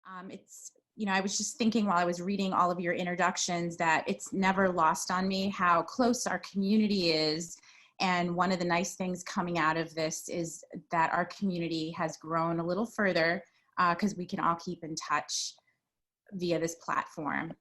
I was just thinking while I was reading all of your introductions that it's never lost on me how close our community is. And one of the nice things coming out of this is that our community has grown a little further because we can all keep in touch via this platform.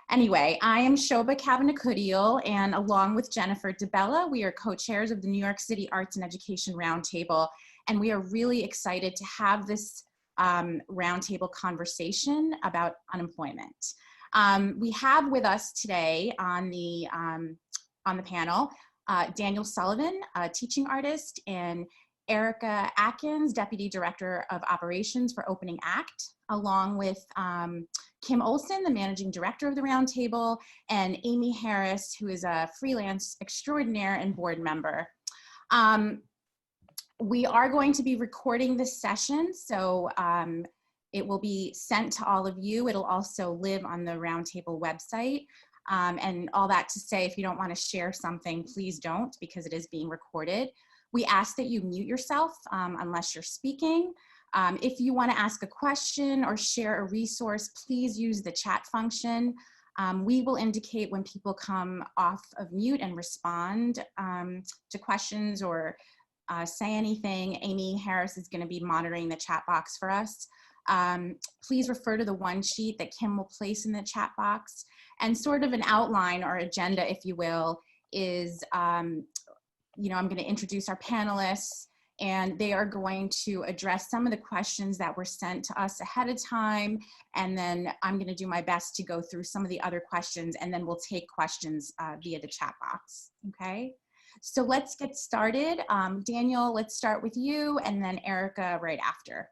Anyway, I am Sobha Kavanakudiyil, and along with Jennifer DeBella, we are co-chairs of the New York City Arts and Education Roundtable, and we are really excited to have this roundtable conversation about unemployment. We have with us today on the panel Daniel Sullivan, a teaching artist, and Erika Atkins, Deputy Director of Operations for Opening Act, along with Kim Olson, the Managing Director of the Roundtable, and Amy Harris, who is a freelance extraordinaire and board member. We are going to be recording this session, so it will be sent to all of you. It'll also live on the Roundtable website. And all that to say, if you don't want to share something, please don't, because it is being recorded. We ask that you mute yourself unless you're speaking. If you want to ask a question or share a resource, please use the chat function. We will indicate when people come off of mute and respond to questions or say anything. Amy Harris is going to be monitoring the chat box for us. Please refer to the one sheet that Kim will place in the chat box. And sort of an outline or agenda, if you will, is, I'm going to introduce our panelists, and they are going to address some of the questions that were sent to us ahead of time. And then I'm going to do my best to go through some of the other questions, and then we'll take questions via the chat box, okay? So let's get started. Daniel, let's start with you, and then Erika right after.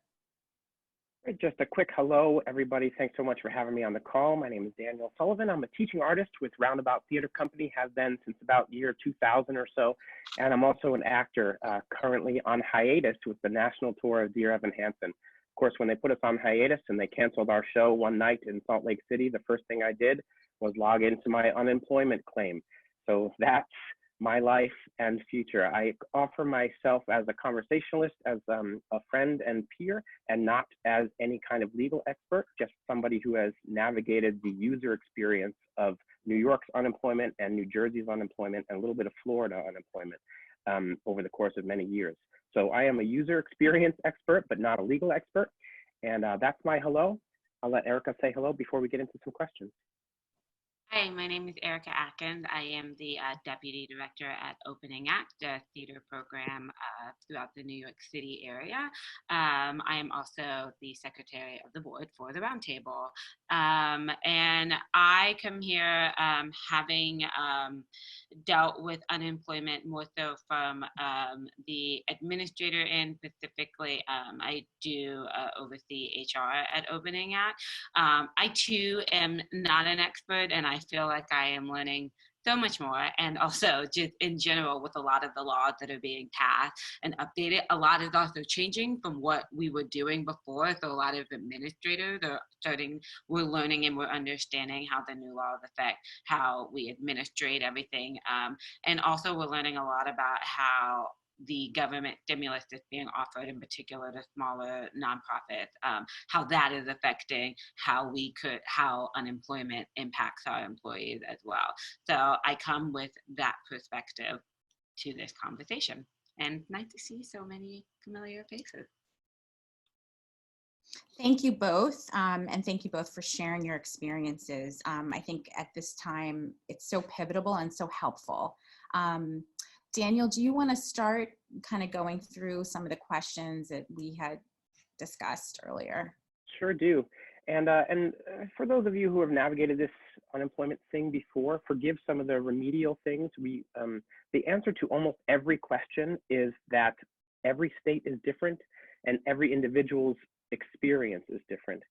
Just a quick hello, everybody. Thanks so much for having me on the call. My name is Daniel Sullivan. I'm a teaching artist with Roundabout Theater Company, have been since about year 2000 or so. And I'm also an actor currently on hiatus with the national tour of Dear Evan Hansen. Of course, when they put us on hiatus and they canceled our show one night in Salt Lake City, the first thing I did was log into my unemployment claim. So that's my life and future. I offer myself as a conversationalist, as a friend and peer, and not as any kind of legal expert, just somebody who has navigated the user experience of New York's unemployment and New Jersey's unemployment and a little bit of Florida unemployment over the course of many years. So I am a user experience expert, but not a legal expert. And that's my hello. I'll let Erika say hello before we get into some questions. Hi, my name is Erika Atkins. I am the Deputy Director at Opening Act, a theater program throughout the New York City area. I am also the Secretary of the Board for the Roundtable. And I come here having dealt with unemployment more so from the administrator end. Specifically, I do oversee HR at Opening Act. I too am not an expert, and I feel like I am learning so much more, and also just in general with a lot of the laws that are being passed and updated. A lot is also changing from what we were doing before, so a lot of administrators are we're learning and we're understanding how the new laws affect how we administrate everything, and also we're learning a lot about how the government stimulus that's being offered, in particular to smaller nonprofits, how that is affecting how unemployment impacts our employees as well. So I come with that perspective to this conversation, and nice to see so many familiar faces. Thank you both, and thank you both for sharing your experiences. I think at this time it's so pivotal and so helpful. Daniel, do you want to start kind of going through some of the questions that we had discussed earlier? Sure do. And for those of you who have navigated this unemployment thing before, forgive some of the remedial things. The answer to almost every question is that every state is different and every individual's experience is different.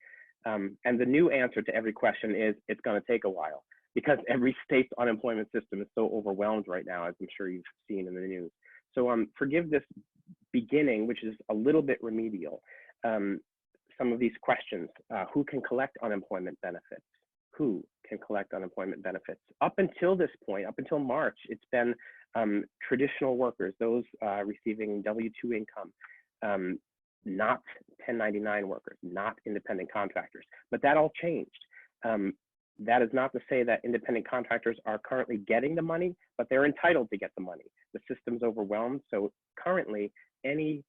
And the new answer to every question is it's going to take a while, because every state's unemployment system is so overwhelmed right now, as I'm sure you've seen in the news. So forgive this beginning, which is a little bit remedial. Some of these questions: who can collect unemployment benefits? Who can collect unemployment benefits? Up until this point, up until March, it's been traditional workers, those receiving W-2 income. not 1099 workers, not independent contractors. But that all changed. That is not to say that independent contractors are currently getting the money, but they're entitled to get the money. The system's overwhelmed. So currently, any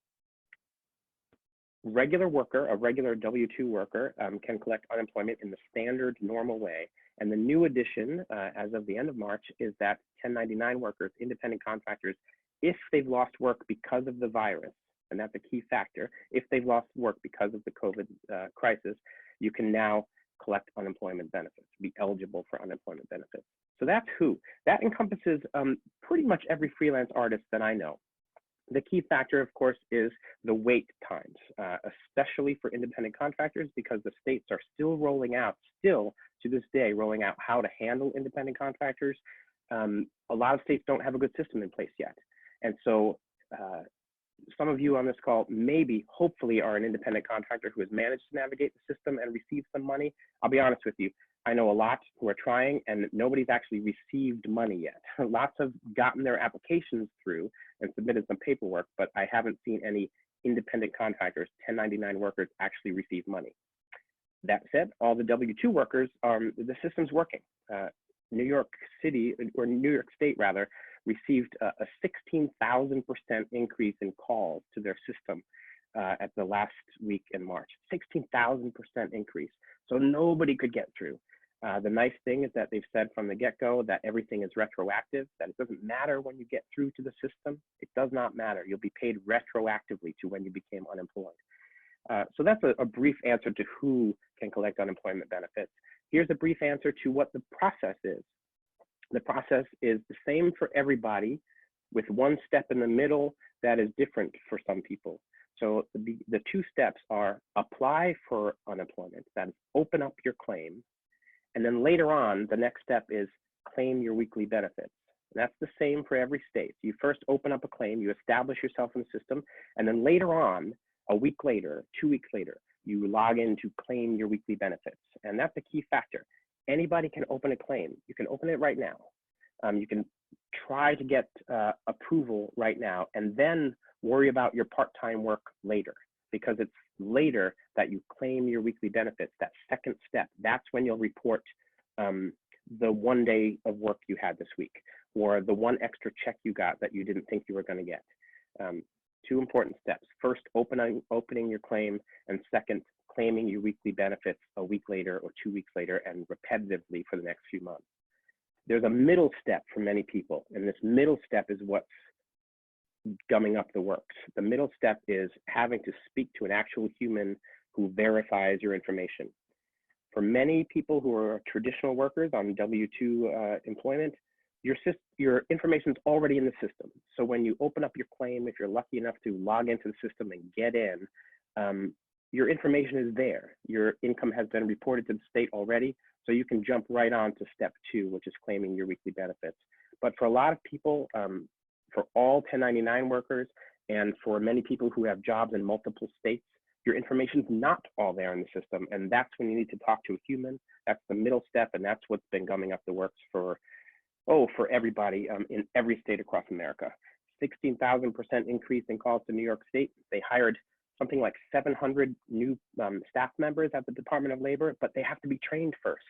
regular worker, a regular W-2 worker, can collect unemployment in the standard normal way. And the new addition, as of the end of March, is that 1099 workers, independent contractors, if they've lost work because of the virus, and that's a key factor, if they've lost work because of the COVID crisis, you can now collect unemployment benefits, be eligible for unemployment benefits. So that's who. That encompasses pretty much every freelance artist that I know. The key factor, of course, is the wait times, especially for independent contractors, because the states are still rolling out, still to this day, rolling out how to handle independent contractors. A lot of states don't have a good system in place yet. And so some of you on this call maybe, hopefully, are an independent contractor who has managed to navigate the system and receive some money. I'll be honest with you, I know a lot who are trying and nobody's actually received money yet. Lots have gotten their applications through and submitted some paperwork, but I haven't seen any independent contractors, 1099 workers, actually receive money. That said, all the W-2 workers, the system's working. New York City, or New York State rather, received a 16,000% increase in calls to their system at the last week in March. 16,000% increase. So nobody could get through. The nice thing is that they've said from the get-go that everything is retroactive, that it doesn't matter when you get through to the system. It does not matter. You'll be paid retroactively to when you became unemployed. So that's a brief answer to who can collect unemployment benefits. Here's a brief answer to what the process is. The process is the same for everybody, with one step in the middle that is different for some people. So the two steps are apply for unemployment, that is open up your claim. And then later on, the next step is claim your weekly benefits. And that's the same for every state. You first open up a claim, you establish yourself in the system, and then later on, a week later, 2 weeks later, you log in to claim your weekly benefits. And that's a key factor. Anybody can open a claim. You can open it right now. You can try to get approval right now and then worry about your part-time work later, because it's later that you claim your weekly benefits, that second step. That's when you'll report the 1 day of work you had this week, or the one extra check you got that you didn't think you were going to get. Two important steps. First, opening your claim, and second, claiming your weekly benefits a week later or 2 weeks later, and repetitively for the next few months. There's a middle step for many people, and this middle step is what's gumming up the works. The middle step is having to speak to an actual human who verifies your information. For many people who are traditional workers on W-2 employment, your information is already in the system. So when you open up your claim, if you're lucky enough to log into the system and get in, your information is there. Your income has been reported to the state already, so you can jump right on to step 2, which is claiming your weekly benefits. But for a lot of people, for all 1099 workers, and for many people who have jobs in multiple states, your information's not all there in the system, and that's when you need to talk to a human. That's the middle step, and that's what's been gumming up the works for everybody in every state across America. 16,000% increase in calls to New York State. They hired something like 700 new staff members at the Department of Labor, but they have to be trained first.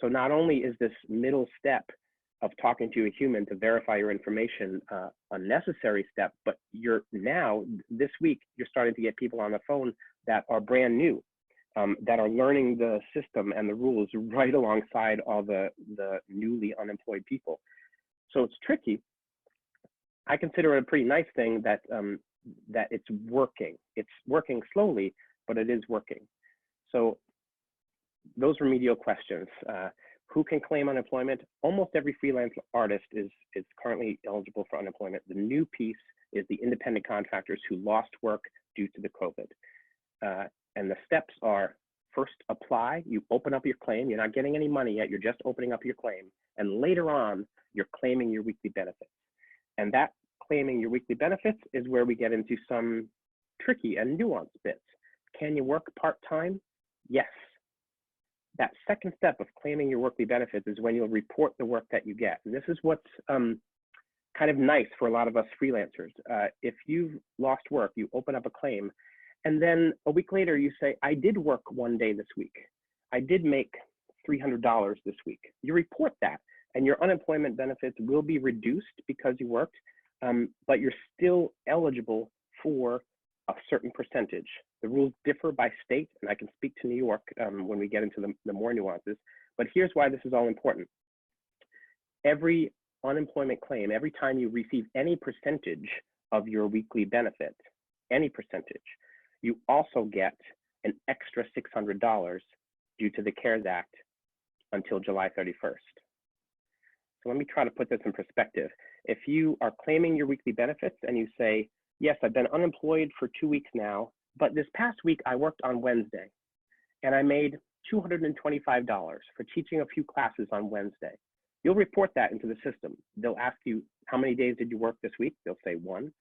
So not only is this middle step of talking to a human to verify your information a necessary step, but you're now, this week, you're starting to get people on the phone that are brand new, that are learning the system and the rules right alongside all the newly unemployed people. So it's tricky. I consider it a pretty nice thing that that it's working. It's working slowly, but it is working. So those remedial questions. Who can claim unemployment? Almost every freelance artist is currently eligible for unemployment. The new piece is the independent contractors who lost work due to the COVID. And the steps are, first apply, you open up your claim, you're not getting any money yet, you're just opening up your claim. And later on, you're claiming your weekly benefits. And that claiming your weekly benefits is where we get into some tricky and nuanced bits. Can you work part-time? Yes. That second step of claiming your weekly benefits is when you'll report the work that you get. And this is what's kind of nice for a lot of us freelancers. If you've lost work, you open up a claim, And then a week later, you say, I did work one day this week. I did make $300 this week. You report that, and your unemployment benefits will be reduced because you worked, but you're still eligible for a certain percentage. The rules differ by state, and I can speak to New York when we get into the more nuances, but here's why this is all important. Every unemployment claim, every time you receive any percentage of your weekly benefit, any percentage, you also get an extra $600 due to the CARES Act until July 31st. So let me try to put this in perspective. If you are claiming your weekly benefits and you say, yes, I've been unemployed for 2 weeks now, but this past week I worked on Wednesday and I made $225 for teaching a few classes on Wednesday. You'll report that into the system. They'll ask you, how many days did you work this week? They'll say 1.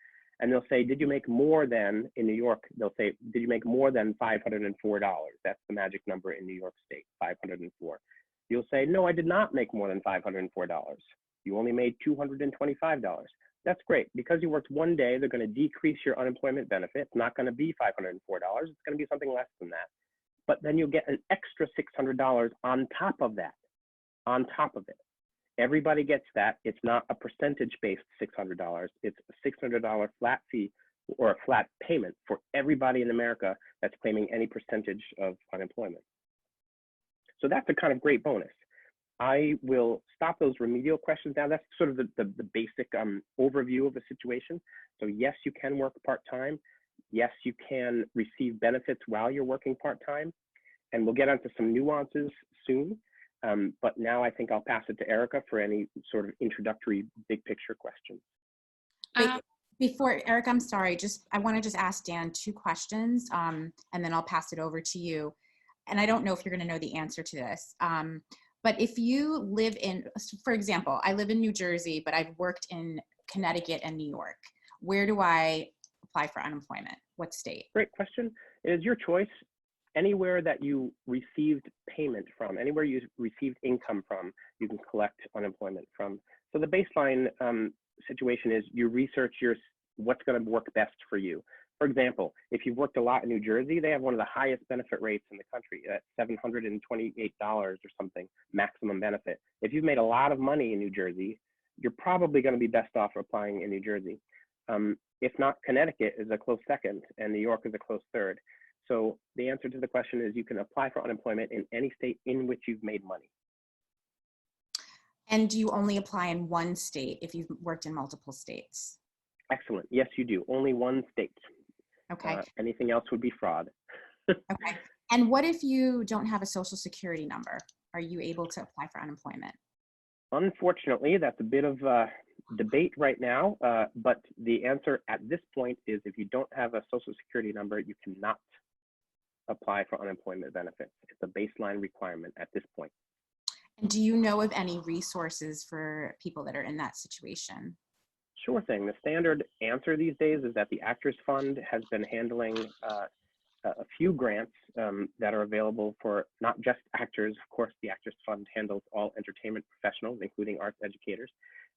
And they'll say, did you make more than, in New York, they'll say, did you make more than $504? That's the magic number in New York State, 504. You'll say, no, I did not make more than $504. You only made $225. That's great. Because you worked one day, they're going to decrease your unemployment benefit. It's not going to be $504. It's going to be something less than that. But then you'll get an extra $600 on top of that, on top of it. Everybody gets that. It's not a percentage-based $600. It's a $600 flat fee or a flat payment for everybody in America that's claiming any percentage of unemployment. So that's a kind of great bonus. I will stop those remedial questions now. That's sort of the basic overview of the situation. So yes, you can work part-time. Yes, you can receive benefits while you're working part-time. And we'll get onto some nuances soon. But now I think I'll pass it to Erika for any sort of introductory big picture questions. Before, Erika, I'm sorry, I want to just ask Dan 2 questions and then I'll pass it over to you. And I don't know if you're going to know the answer to this. But if you live in, for example, I live in New Jersey, but I've worked in Connecticut and New York. Where do I apply for unemployment? What state? Great question. It is your choice. Anywhere that you received payment from, anywhere you received income from, you can collect unemployment from. So the baseline situation is you research what's going to work best for you. For example, if you've worked a lot in New Jersey, they have one of the highest benefit rates in the country at $728 or something, maximum benefit. If you've made a lot of money in New Jersey, you're probably going to be best off applying in New Jersey. If not, Connecticut is a close second and New York is a close third. So the answer to the question is you can apply for unemployment in any state in which you've made money. And do you only apply in one state if you've worked in multiple states? Excellent. Yes, you do. Only one state. Okay. Anything else would be fraud. Okay. And what if you don't have a social security number? Are you able to apply for unemployment? Unfortunately, that's a bit of a debate right now, but the answer at this point is if you don't have a social security number, you cannot apply for unemployment benefits. It's a baseline requirement at this point. And do you know of any resources for people that are in that situation? Sure thing. The standard answer these days is that the Actors Fund has been handling a few grants that are available for not just actors. Of course, the Actors Fund handles all entertainment professionals, including arts educators.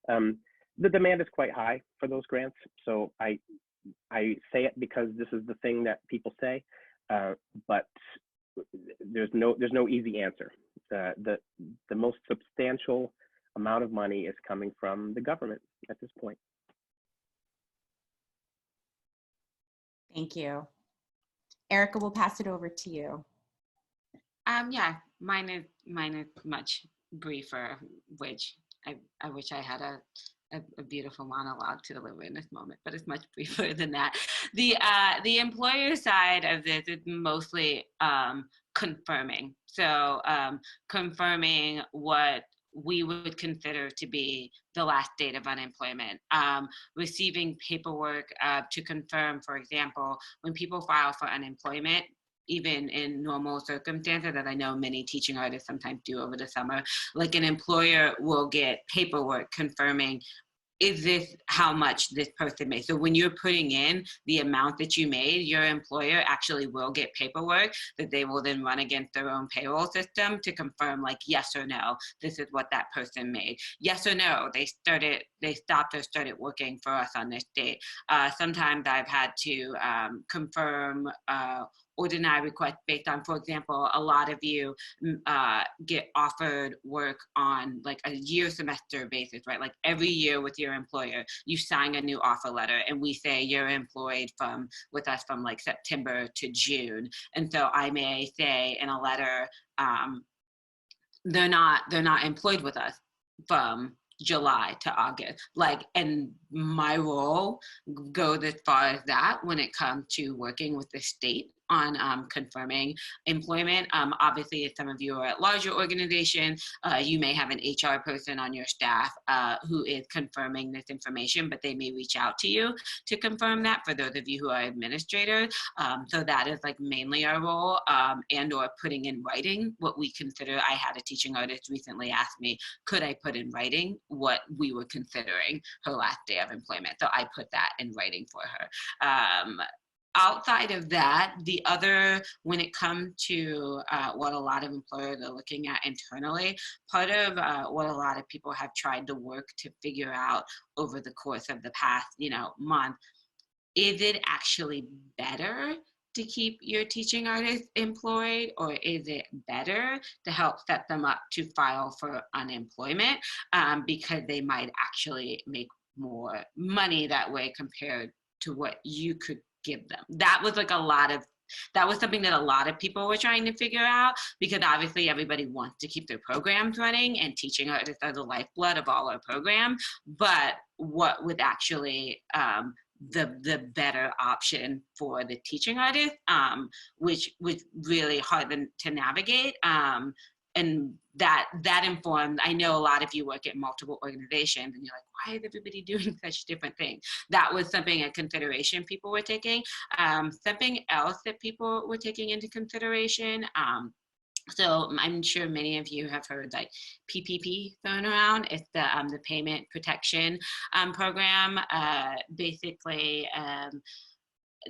The demand is quite high for those grants. So I say it because this is the thing that people say. But there's no easy answer. The most substantial amount of money is coming from the government at this point. Thank you. Erika, we'll pass it over to you. Yeah, mine is much briefer, which I wish I had a beautiful monologue to deliver in this moment, but it's much briefer than that. The employer side of this is mostly confirming. So confirming what we would consider to be the last date of unemployment. Receiving paperwork to confirm, for example, when people file for unemployment, even in normal circumstances that I know many teaching artists sometimes do over the summer, like an employer will get paperwork confirming is this how much this person made? So when you're putting in the amount that you made, your employer actually will get paperwork that they will then run against their own payroll system to confirm, like, yes or no, this is what that person made. Yes or no, they stopped or started working for us on this date. Sometimes I've had to confirm or deny requests based on, for example, a lot of you get offered work on like a year semester basis, right? Like every year with your employer, you sign a new offer letter and we say you're employed with us from like September to June. And so I may say in a letter, they're not employed with us from July to August. Like, and my role goes as far as that when it comes to working with the state on confirming employment. Obviously, if some of you are at larger organizations, you may have an HR person on your staff who is confirming this information, but they may reach out to you to confirm that for those of you who are administrators. So that is like mainly our role, and or putting in writing what we consider. I had a teaching artist recently ask me, could I put in writing what we were considering her last day of employment? So I put that in writing for her. Outside of that, the other, when it comes to what a lot of employers are looking at internally, part of what a lot of people have tried to work to figure out over the course of the past, month, is it actually better to keep your teaching artists employed, or is it better to help set them up to file for unemployment because they might actually make more money that way compared to what you could give them? That was something that a lot of people were trying to figure out, because obviously everybody wants to keep their programs running and teaching artists are the lifeblood of all our programs. But what would actually the better option for the teaching artist, which was really hard to navigate. And that informed, I know a lot of you work at multiple organizations and you're like, why is everybody doing such different things? That was something, a consideration people were taking. Something else that people were taking into consideration, so I'm sure many of you have heard like PPP thrown around. It's the Payment Protection Program. Basically,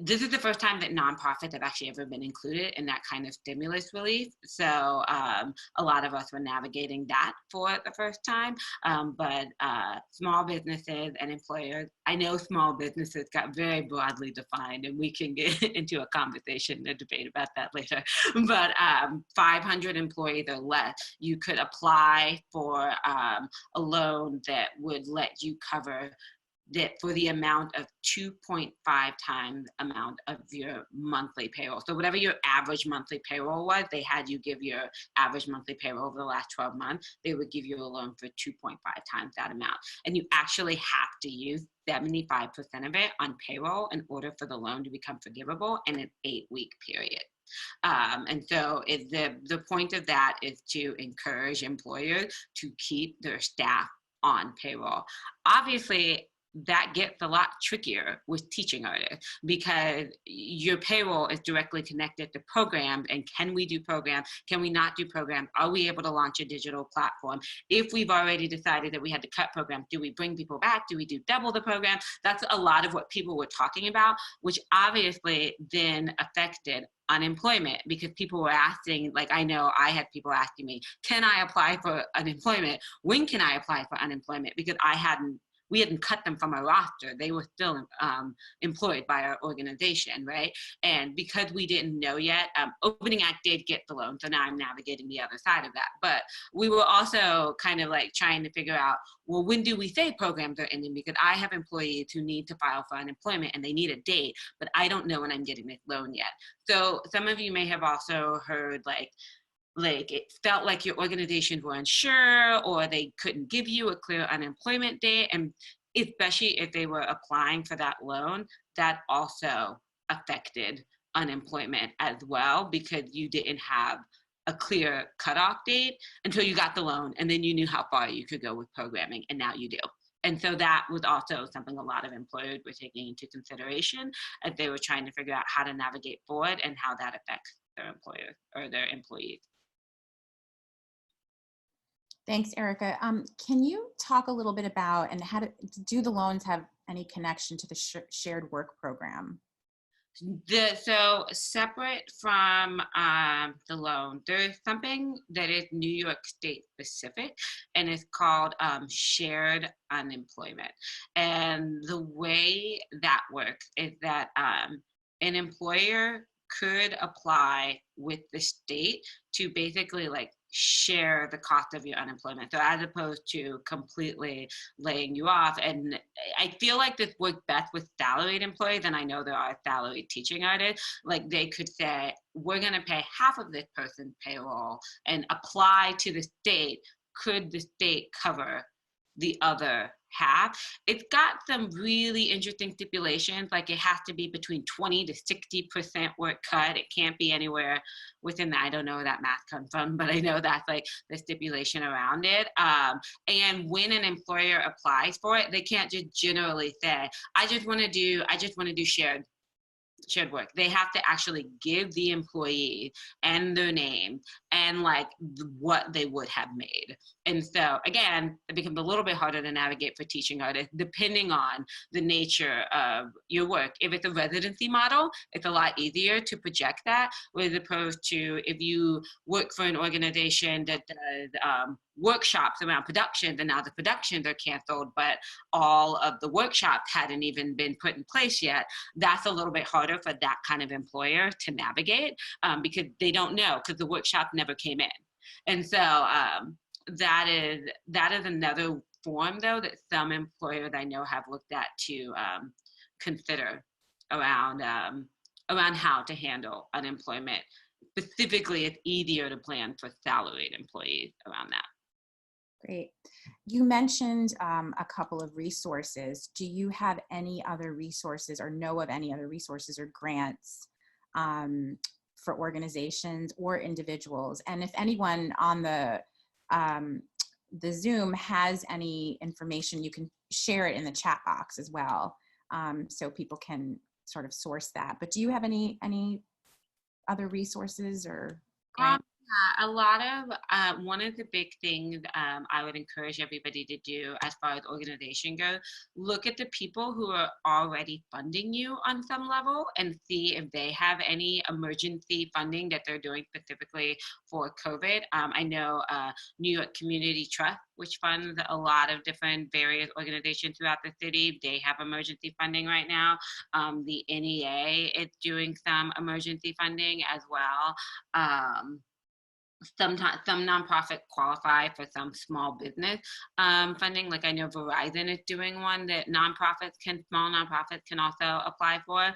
this is the first time that nonprofits have actually ever been included in that kind of stimulus relief. So a lot of us were navigating that for the first time. But small businesses and employers, I know small businesses got very broadly defined, and we can get into a conversation, a debate about that later. But 500 employees or less, you could apply for a loan that would let you cover that for the amount of 2.5 times amount of your monthly payroll. So whatever your average monthly payroll was, they had you give your average monthly payroll over the last 12 months, they would give you a loan for 2.5 times that amount. And you actually have to use 75% of it on payroll in order for the loan to become forgivable in an 8-week period. And so the point of that is to encourage employers to keep their staff on payroll. Obviously, that gets a lot trickier with teaching artists, because your payroll is directly connected to programs. And can we do programs? Can we not do programs? Are we able to launch a digital platform? If we've already decided that we had to cut programs, do we bring people back? Do we do double the program? That's a lot of what people were talking about, which obviously then affected unemployment, because people were asking, like, I know I had people asking me, can I apply for unemployment? When can I apply for unemployment? Because we hadn't cut them from our roster. They were still employed by our organization, right? And because we didn't know yet, Opening Act did get the loan, so now I'm navigating the other side of that. But we were also kind of like trying to figure out, well, when do we say programs are ending? Because I have employees who need to file for unemployment and they need a date, but I don't know when I'm getting this loan yet. So some of you may have also heard like it felt like your organizations were unsure, or they couldn't give you a clear unemployment date. And especially if they were applying for that loan, that also affected unemployment as well, because you didn't have a clear cutoff date until you got the loan, and then you knew how far you could go with programming, and now you do. And so that was also something a lot of employers were taking into consideration as they were trying to figure out how to navigate forward and how that affects their employers or their employees. Thanks, Erica. Can you talk a little bit about, and how do the loans have any connection to the shared work program? So separate from the loan, there's something that is New York State specific, and it's called shared unemployment. And the way that works is that an employer could apply with the state to basically like share the cost of your unemployment. So as opposed to completely laying you off. And I feel like this works best with salaried employees, and I know there are salaried teaching artists. Like they could say, we're going to pay half of this person's payroll and apply to the state. Could the state cover the other half? It's got some really interesting stipulations, like it has to be between 20 to 60% work cut. It can't be anywhere within that. I don't know where that math comes from, but I know that's like the stipulation around it. And when an employer applies for it, they can't just generally say, I just want to do shared work. They have to actually give the employee and their name and like what they would have made. And so again, it becomes a little bit harder to navigate for teaching artists depending on the nature of your work. If it's a residency model, it's a lot easier to project that, as opposed to if you work for an organization that does workshops around productions, and now the productions are canceled, but all of the workshops hadn't even been put in place yet. That's a little bit harder for that kind of employer to navigate because they don't know, because the workshop never came in. And so that is another form, though, that some employers I know have looked at to consider around how to handle unemployment. Specifically, it's easier to plan for salaried employees around that. Great. You mentioned a couple of resources. Do you have any other resources, or know of any other resources or grants for organizations or individuals? And if anyone on the Zoom has any information, you can share it in the chat box as well, so people can sort of source that. But do you have any other resources or grants? A lot of one of the big things I would encourage everybody to do as far as organization goes, look at the people who are already funding you on some level and see if they have any emergency funding that they're doing specifically for COVID. I know New York Community Trust, which funds a lot of different various organizations throughout the city. They have emergency funding right now. The NEA is doing some emergency funding as well. Sometimes some nonprofits qualify for some small business funding. Like I know Verizon is doing one that small nonprofits can also apply for.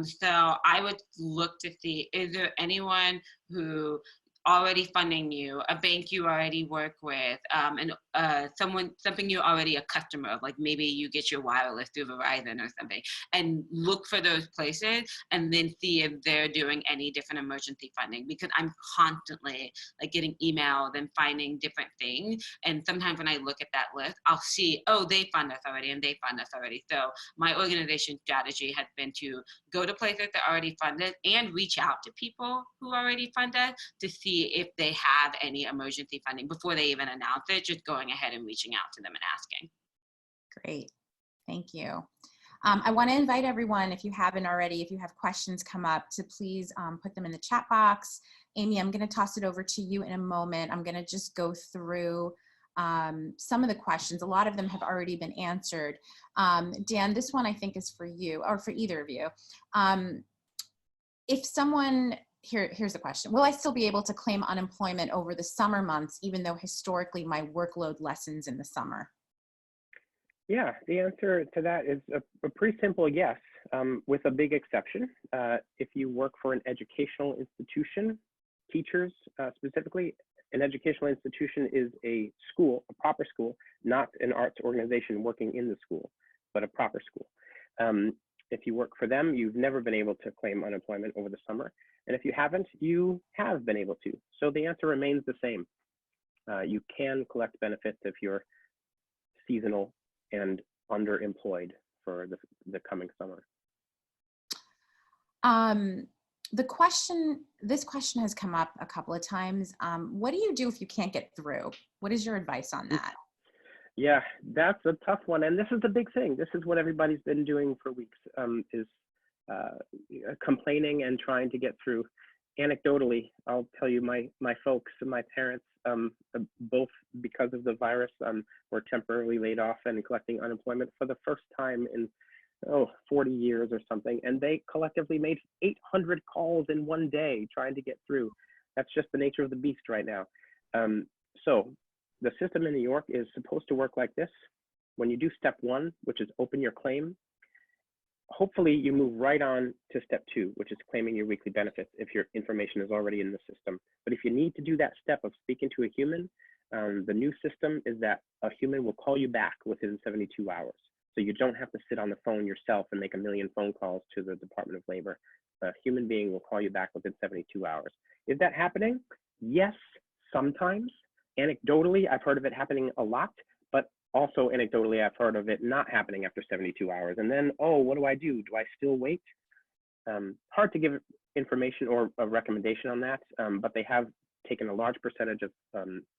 So I would look to see, is there anyone who already funding you, a bank you already work with, and something you're already a customer of, like maybe you get your wireless through Verizon or something, and look for those places and then see if they're doing any different emergency funding, because I'm constantly like getting emails and finding different things. And sometimes when I look at that list, I'll see, oh, they fund us already and they fund us already. So my organization strategy has been to go to places that already fund it and reach out to people who already fund us to see if they have any emergency funding before they even announce it, just going ahead and reaching out to them and asking. Great, thank you. I want to invite everyone, if you haven't already, if you have questions come up, to please put them in the chat box. Amy, I'm going to toss it over to you in a moment. I'm going to just go through some of the questions. A lot of them have already been answered. Dan, this one I think is for you, or for either of you. If someone, here's the question. Will I still be able to claim unemployment over the summer months, even though historically my workload lessens in the summer? Yeah, the answer to that is a pretty simple yes, with a big exception. If you work for an educational institution, teachers specifically, an educational institution is a school, a proper school, not an arts organization working in the school, but a proper school. If you work for them, you've never been able to claim unemployment over the summer. And if you haven't, you have been able to. So the answer remains the same. You can collect benefits if you're seasonal and underemployed for the coming summer. this question has come up a couple of times. What do you do if you can't get through? What is your advice on that? Yeah, that's a tough one. And this is the big thing. This is what everybody's been doing for weeks, is complaining and trying to get through. Anecdotally, I'll tell you, my folks and my parents, both because of the virus, were temporarily laid off and collecting unemployment for the first time in 40 years or something. And they collectively made 800 calls in one day trying to get through. That's just the nature of the beast right now. So the system in New York is supposed to work like this. When you do step 1, which is open your claim, hopefully you move right on to step 2, which is claiming your weekly benefits if your information is already in the system. But if you need to do that step of speaking to a human, the new system is that a human will call you back within 72 hours. So you don't have to sit on the phone yourself and make a million phone calls to the Department of Labor. A human being will call you back within 72 hours. Is that happening? Yes, sometimes. Anecdotally, I've heard of it happening a lot, but also anecdotally, I've heard of it not happening after 72 hours. And then, oh, what do? Do I still wait? Hard to give information or a recommendation on that, but they have taken a large percentage of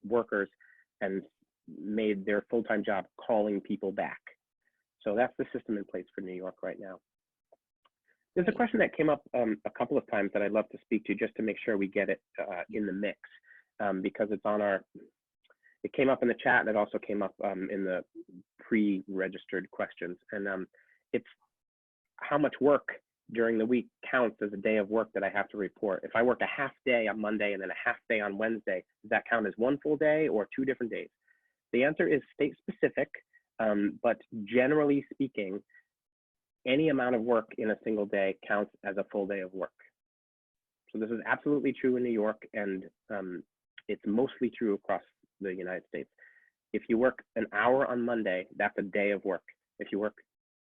workers and made their full-time job calling people back. So that's the system in place for New York right now. There's a question that came up a couple of times that I'd love to speak to just to make sure we get it in the mix, because it's on it came up in the chat and it also came up in the pre-registered questions. And it's how much work during the week counts as a day of work that I have to report. If I work a half day on Monday and then a half day on Wednesday, does that count as one full day or 2 different days? The answer is state specific, but generally speaking, any amount of work in a single day counts as a full day of work. So this is absolutely true in New York, and it's mostly true across the United States. If you work an hour on Monday, that's a day of work. If you work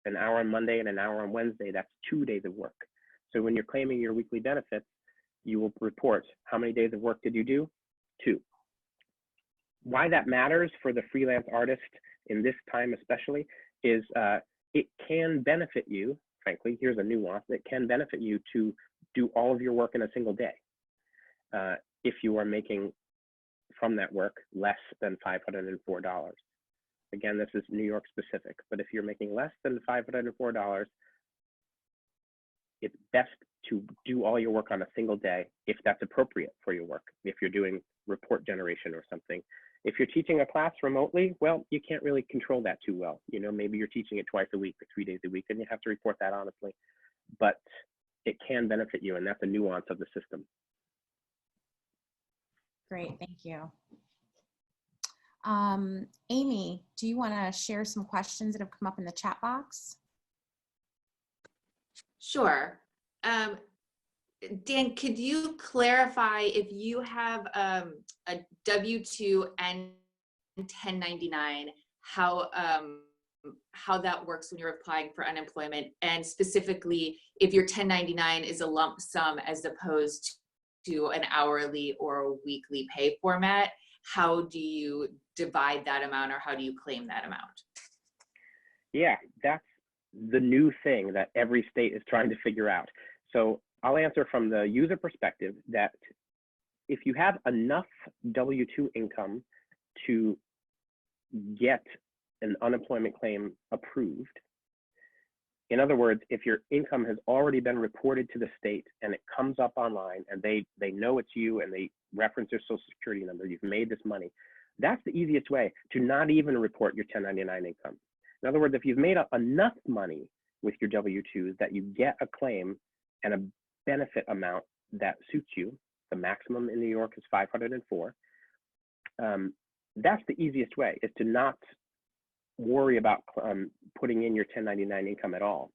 an hour on Monday and an hour on Wednesday, that's 2 days of work. So when you're claiming your weekly benefits, you will report how many days of work did you do? 2. Why that matters for the freelance artist in this time especially is it can benefit you, frankly, here's a nuance, it can benefit you to do all of your work in a single day if you are making from that work less than $504. Again, this is New York specific, but if you're making less than $504, it's best to do all your work on a single day if that's appropriate for your work, if you're doing report generation or something. If you're teaching a class remotely, well, you can't really control that too well. You know, maybe you're teaching it twice a week or 3 days a week, and you have to report that honestly. But it can benefit you, and that's a nuance of the system. Great, thank you. Amy, do you want to share some questions that have come up in the chat box? Sure. Dan, could you clarify if you have a W-2 and 1099, how that works when you're applying for unemployment, and specifically if your 1099 is a lump sum as opposed to an hourly or a weekly pay format? How do you divide that amount, or how do you claim that amount? Yeah, that's the new thing that every state is trying to figure out. So I'll answer from the user perspective that if you have enough W-2 income to get an unemployment claim approved, in other words, if your income has already been reported to the state and it comes up online and they know it's you and they reference your social security number, you've made this money, that's the easiest way to not even report your 1099 income. In other words, if you've made enough money with your W-2s that you get a claim and a benefit amount that suits you, the maximum in New York is 504, that's the easiest way, is to not worry about putting in your 1099 income at all.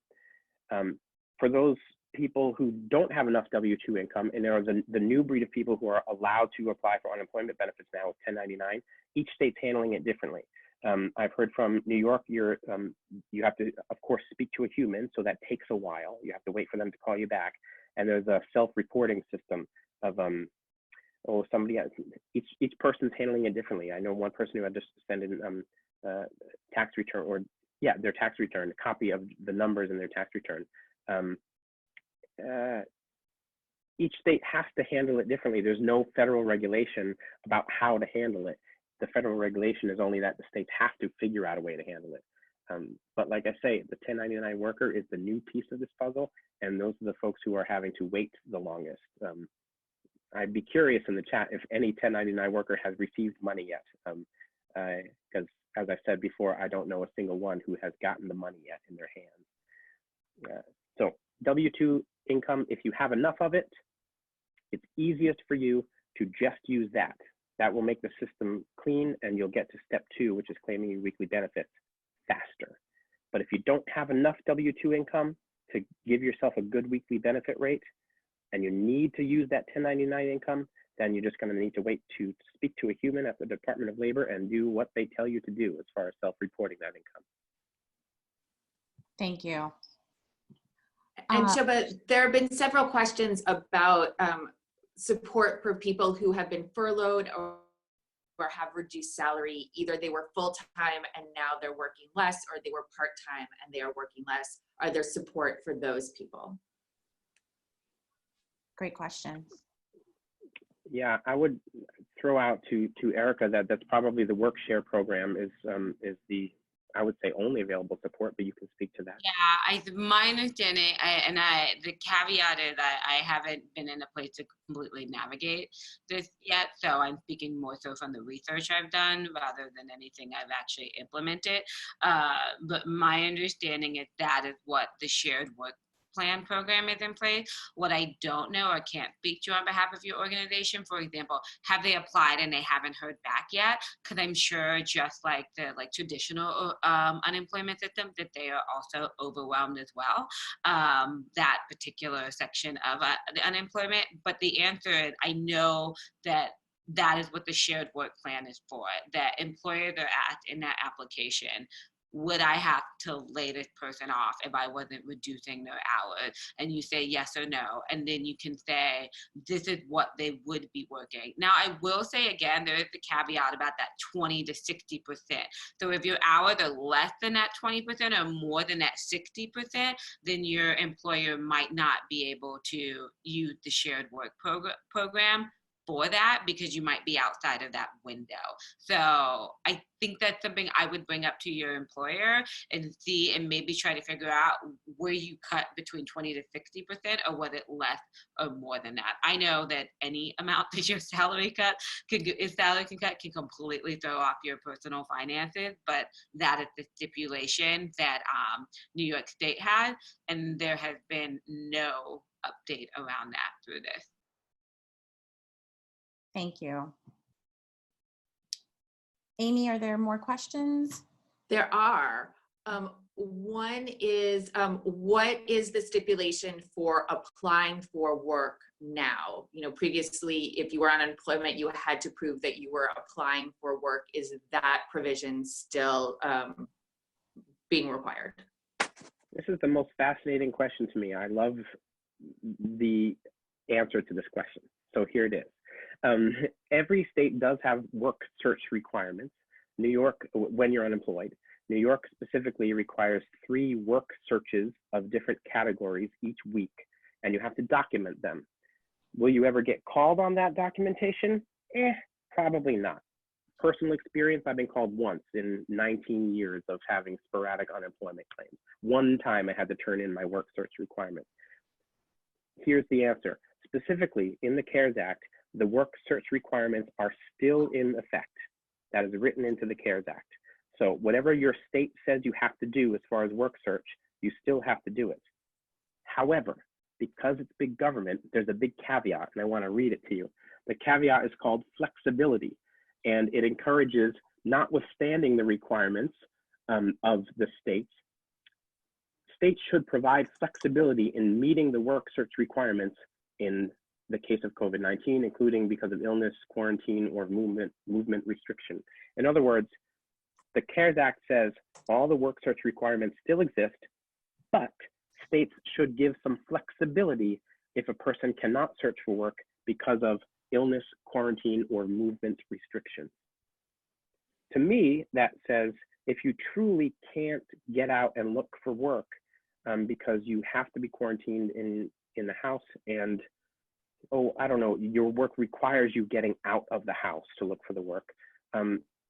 For those people who don't have enough W-2 income, and there are the new breed of people who are allowed to apply for unemployment benefits now with 1099, each state's handling it differently. I've heard from New York, you have to, of course, speak to a human, so that takes a while. You have to wait for them to call you back. And there's a self-reporting system of, somebody else, each person's handling it differently. I know one person who had to send in tax return, or their tax return, a copy of the numbers in their tax return. each state has to handle it differently. There's no federal regulation about how to handle it. The federal regulation is only that the states have to figure out a way to handle it. But like I say, the 1099 worker is the new piece of this puzzle, and those are the folks who are having to wait the longest. I'd be curious in the chat if any 1099 worker has received money yet, because as I said before, I don't know a single one who has gotten the money yet in their hands. So W-2 income, if you have enough of it, it's easiest for you to just use that. That will make the system clean, and you'll get to step 2, which is claiming your weekly benefits faster. But if you don't have enough W-2 income to give yourself a good weekly benefit rate, and you need to use that 1099 income, then you're just going to need to wait to speak to a human at the Department of Labor and do what they tell you to do as far as self-reporting that income. Thank you. And Sobha, there have been several questions about support for people who have been furloughed or have reduced salary. Either they were full-time and now they're working less, or they were part-time and they are working less. Are there support for those people? Great question. Yeah, I would throw out to Erika that that's probably the work share program is the, I would say, only available support, but you can speak to that. Yeah, my understanding, the caveat is that I haven't been in a place to completely navigate this yet, so I'm speaking more so from the research I've done rather than anything I've actually implemented. But my understanding is that is what the shared work plan program is in place. What I don't know or can't speak to on behalf of your organization, for example, have they applied and they haven't heard back yet? Because I'm sure just like the traditional unemployment system, that they are also overwhelmed as well, that particular section of the unemployment. But the answer is, I know that that is what the shared work plan is for, that employers are at in that application. Would I have to lay this person off if I wasn't reducing their hours? And you say yes or no, and then you can say this is what they would be working. Now, I will say again, there is the caveat about that 20 to 60%. So if your hours are less than that 20% or more than that 60%, then your employer might not be able to use the shared work program for that, because you might be outside of that window. So I think that's something I would bring up to your employer and see, and maybe try to figure out where you cut between 20 to 60%, or was it less or more than that. I know that any amount that your salary cut can completely throw off your personal finances, but that is the stipulation that New York State has, and there has been no update around that through this. Thank you. Amy, are there more questions? There are. One is, what is the stipulation for applying for work now? You know, previously, if you were on unemployment, you had to prove that you were applying for work. Is that provision still being required? This is the most fascinating question to me. I love the answer to this question. So here it is. Every state does have work search requirements. New York, when you're unemployed, New York specifically requires 3 work searches of different categories each week, and you have to document them. Will you ever get called on that documentation? Probably not. Personal experience, I've been called once in 19 years of having sporadic unemployment claims. One time I had to turn in my work search requirements. Here's the answer. Specifically, in the CARES Act, the work search requirements are still in effect. That is written into the CARES Act. So whatever your state says you have to do as far as work search, you still have to do it. However, because it's big government, there's a big caveat, and I want to read it to you. The caveat is called flexibility, and it encourages, notwithstanding the requirements of the states, states should provide flexibility in meeting the work search requirements in the case of COVID-19, including because of illness, quarantine, or movement restriction. In other words, the CARES Act says all the work search requirements still exist, but states should give some flexibility if a person cannot search for work because of illness, quarantine, or movement restriction. To me, that says if you truly can't get out and look for work because you have to be quarantined in the house and oh, I don't know, your work requires you getting out of the house to look for the work,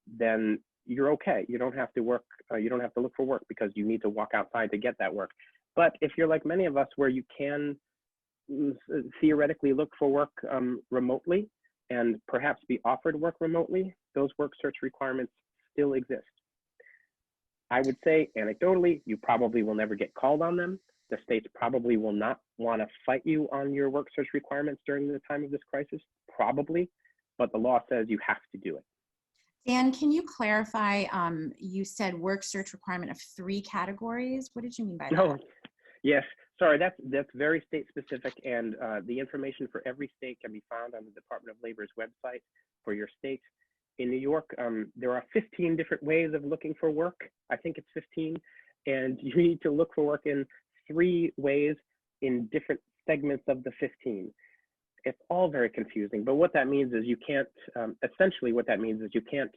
then you're okay. You don't have to work, you don't have to look for work because you need to walk outside to get that work. But if you're like many of us where you can theoretically look for work remotely and perhaps be offered work remotely, those work search requirements still exist. I would say anecdotally, you probably will never get called on them. The states probably will not want to fight you on your work search requirements during the time of this crisis, probably, but the law says you have to do it. Dan, can you clarify, you said work search requirement of 3 categories. What did you mean by that? No, yes, sorry, that's very state specific, and the information for every state can be found on the Department of Labor's website for your state. In New York, there are 15 different ways of looking for work. I think it's 15, and you need to look for work in 3 ways in different segments of the 15. It's all very confusing, but what that means is you can't, essentially what that means is you can't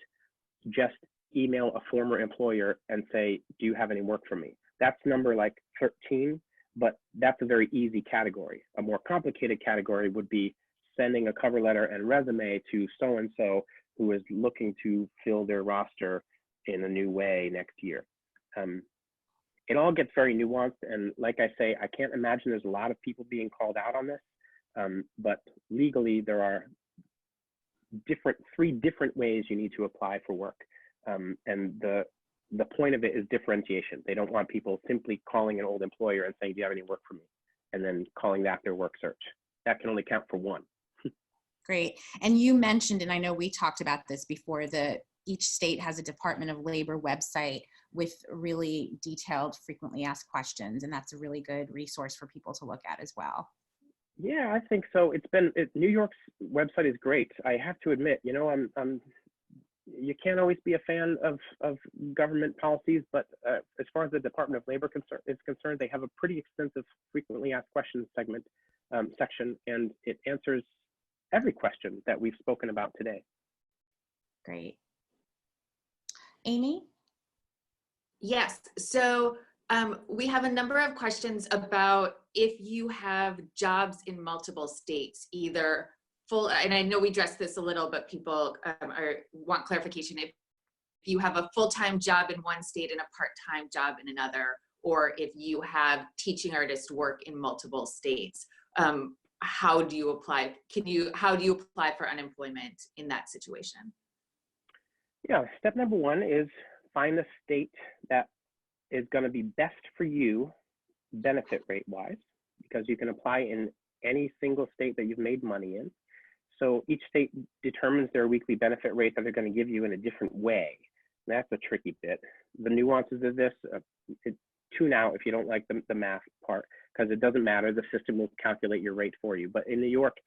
just email a former employer and say, do you have any work for me? That's number like 13, but that's a very easy category. A more complicated category would be sending a cover letter and resume to so-and-so who is looking to fill their roster in a new way next year. It all gets very nuanced, and like I say, I can't imagine there's a lot of people being called out on this, but legally there are 3 different ways you need to apply for work, and the point of it is differentiation. They don't want people simply calling an old employer and saying, do you have any work for me? And then calling that their work search. That can only count for 1. Great. And you mentioned, and I know we talked about this before, that each state has a Department of Labor website with really detailed frequently asked questions, and that's a really good resource for people to look at as well. Yeah, I think so. New York's website is great. I have to admit, you know, you can't always be a fan of government policies, but as far as the Department of Labor is concerned, they have a pretty extensive frequently asked questions section, and it answers every question that we've spoken about today. Great. Amy? Yes, so we have a number of questions about if you have jobs in multiple states, either full, and I know we addressed this a little, but people want clarification. If you have a full-time job in one state and a part-time job in another, or if you have teaching artist work in multiple states, how do you apply? How do you apply for unemployment in that situation? Yeah, step number 1 is find the state that is going to be best for you benefit rate wise, because you can apply in any single state that you've made money in. So each state determines their weekly benefit rate that they're going to give you in a different way. And that's a tricky bit. The nuances of this, tune out if you don't like the math part, because it doesn't matter. The system will calculate your rate for you. But in New York,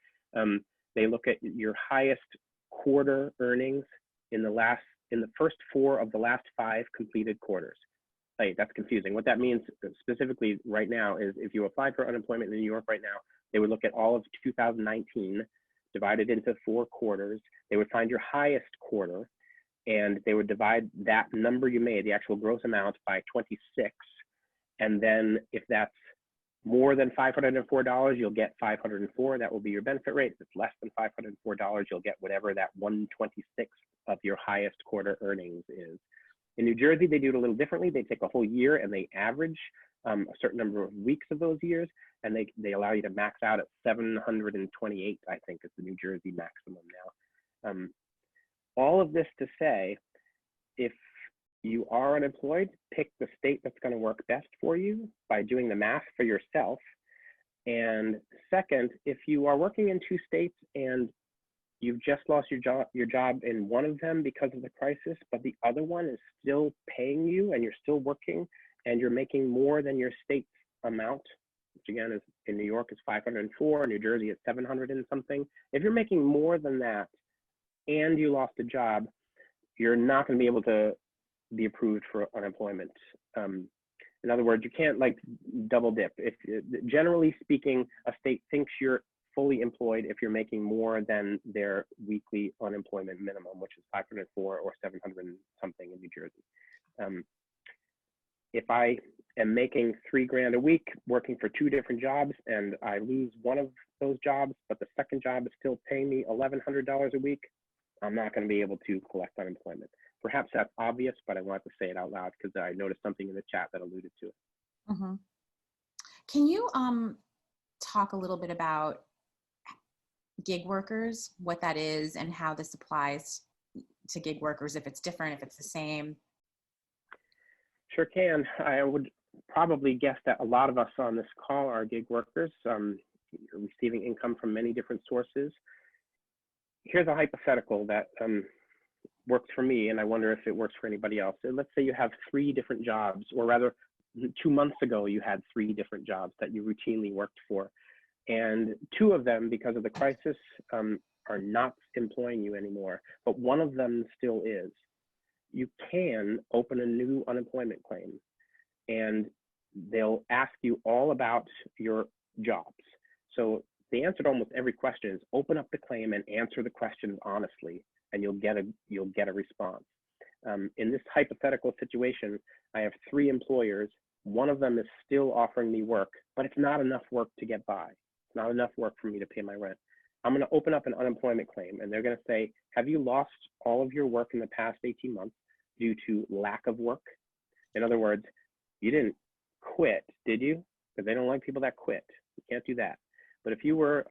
they look at your highest quarter earnings in the first 4 of the last 5 completed quarters. Hey, that's confusing. What that means specifically right now is if you applied for unemployment in New York right now, they would look at all of 2019 divided into 4 quarters. They would find your highest quarter, and they would divide that number you made, the actual gross amount, by 26. And then if that's more than $504, you'll get $504. That will be your benefit rate. If it's less than $504, you'll get whatever that 1/26 of your highest quarter earnings is. In New Jersey, they do it a little differently. They take a whole year and they average a certain number of weeks of those years, and they allow you to max out at 728, I think is the New Jersey maximum now. All of this to say, if you are unemployed, pick the state that's going to work best for you by doing the math for yourself. And second, if you are working in 2 states and you've just lost your job in one of them because of the crisis, but the other one is still paying you and you're still working and you're making more than your state's amount, which again is in New York is 504, New Jersey is 700 and something. If you're making more than that and you lost a job, you're not going to be able to be approved for unemployment. In other words, you can't like double dip. If generally speaking, a state thinks you're fully employed if you're making more than their weekly unemployment minimum, which is 504 or 700 and something in New Jersey. If I am making $3,000 a week, working for 2 different jobs, and I lose one of those jobs, but the second job is still paying me $1,100 a week, I'm not going to be able to collect unemployment. Perhaps that's obvious, but I wanted to say it out loud because I noticed something in the chat that alluded to it. Mm-hmm. Can you talk a little bit about gig workers, what that is, and how this applies to gig workers, if it's different, if it's the same? Sure can. I would probably guess that a lot of us on this call are gig workers, receiving income from many different sources. Here's a hypothetical that works for me, and I wonder if it works for anybody else. So let's say you have 3 different jobs, or rather 2 months ago, you had 3 different jobs that you routinely worked for. And 2 of them, because of the crisis, are not employing you anymore, but one of them still is. You can open a new unemployment claim, and they'll ask you all about your jobs. So the answer to almost every question is open up the claim and answer the questions honestly, and you'll get a response. In this hypothetical situation, I have 3 employers. One of them is still offering me work, but it's not enough work to get by. It's not enough work for me to pay my rent. I'm going to open up an unemployment claim, and they're going to say, have you lost all of your work in the past 18 months due to lack of work? In other words, you didn't quit, did you? Because they don't like people that quit. You can't do that. But if you were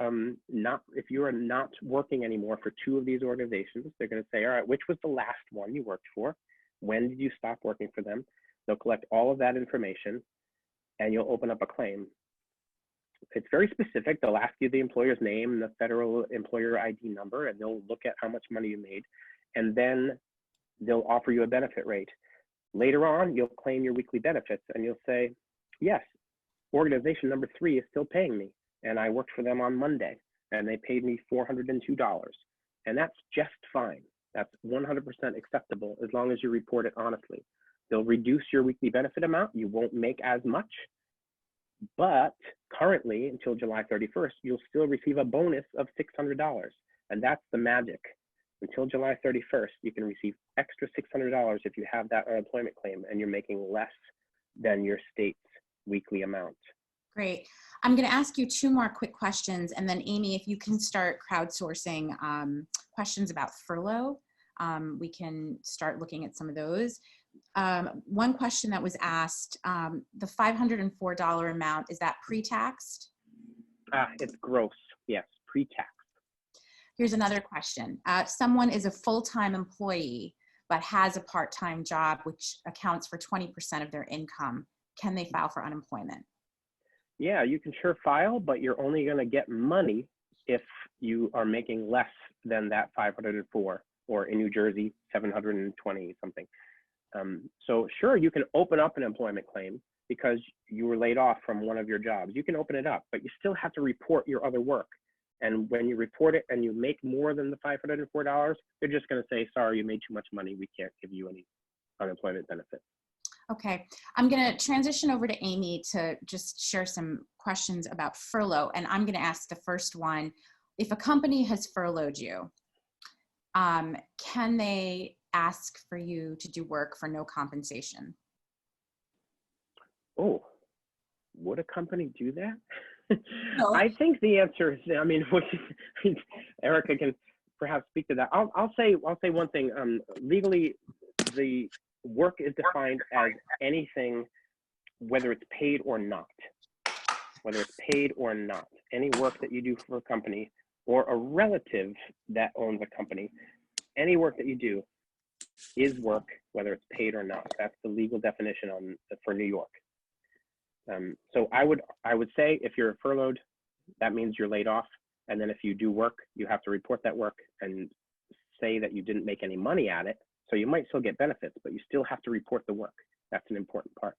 not working anymore for 2 of these organizations, they're going to say, all right, which was the last one you worked for? When did you stop working for them? They'll collect all of that information, and you'll open up a claim. It's very specific. They'll ask you the employer's name and the federal employer ID number, and they'll look at how much money you made, and then they'll offer you a benefit rate. Later on, you'll claim your weekly benefits, and you'll say, yes, organization number 3 is still paying me, and I worked for them on Monday, and they paid me $402, and that's just fine. That's 100% acceptable as long as you report it honestly. They'll reduce your weekly benefit amount. You won't make as much, but currently, until July 31st, you'll still receive a bonus of $600, and that's the magic. Until July 31st, you can receive extra $600 if you have that unemployment claim and you're making less than your state's weekly amount. Great. I'm going to ask you 2 more quick questions, and then Amy, if you can start crowdsourcing questions about furlough, we can start looking at some of those. One question that was asked, the $504 amount, is that pre-taxed? It's gross, yes, pre-tax. Here's another question. Someone is a full-time employee, but has a part-time job, which accounts for 20% of their income. Can they file for unemployment? Yeah, you can sure file, but you're only going to get money if you are making less than that 504, or in New Jersey, 720 something. So sure, you can open up an employment claim because you were laid off from one of your jobs. You can open it up, but you still have to report your other work. And when you report it and you make more than the $504, they're just going to say, sorry, you made too much money. We can't give you any unemployment benefit. Okay, I'm going to transition over to Amy to just share some questions about furlough. And I'm going to ask the first one. If a company has furloughed you, can they ask for you to do work for no compensation? Oh, would a company do that? No. I think the answer is, I mean, Erika can perhaps speak to that. I'll say one thing. Legally, the work is defined as anything, whether it's paid or not. Whether it's paid or not, any work that you do for a company or a relative that owns a company, any work that you do is work, whether it's paid or not. That's the legal definition for New York. So I would say if you're furloughed, that means you're laid off. And then if you do work, you have to report that work and say that you didn't make any money at it. So you might still get benefits, but you still have to report the work. That's an important part.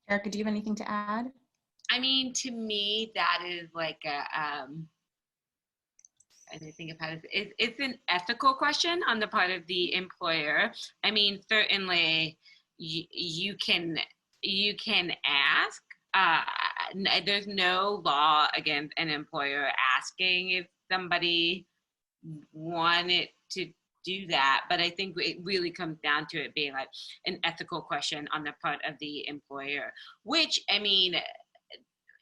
Erika, do you have anything to add? I mean, to me, that is like anything about it. It's an ethical question on the part of the employer. I mean, certainly you can ask. There's no law against an employer asking if somebody wanted to do that. But I think it really comes down to it being like an ethical question on the part of the employer, which, I mean,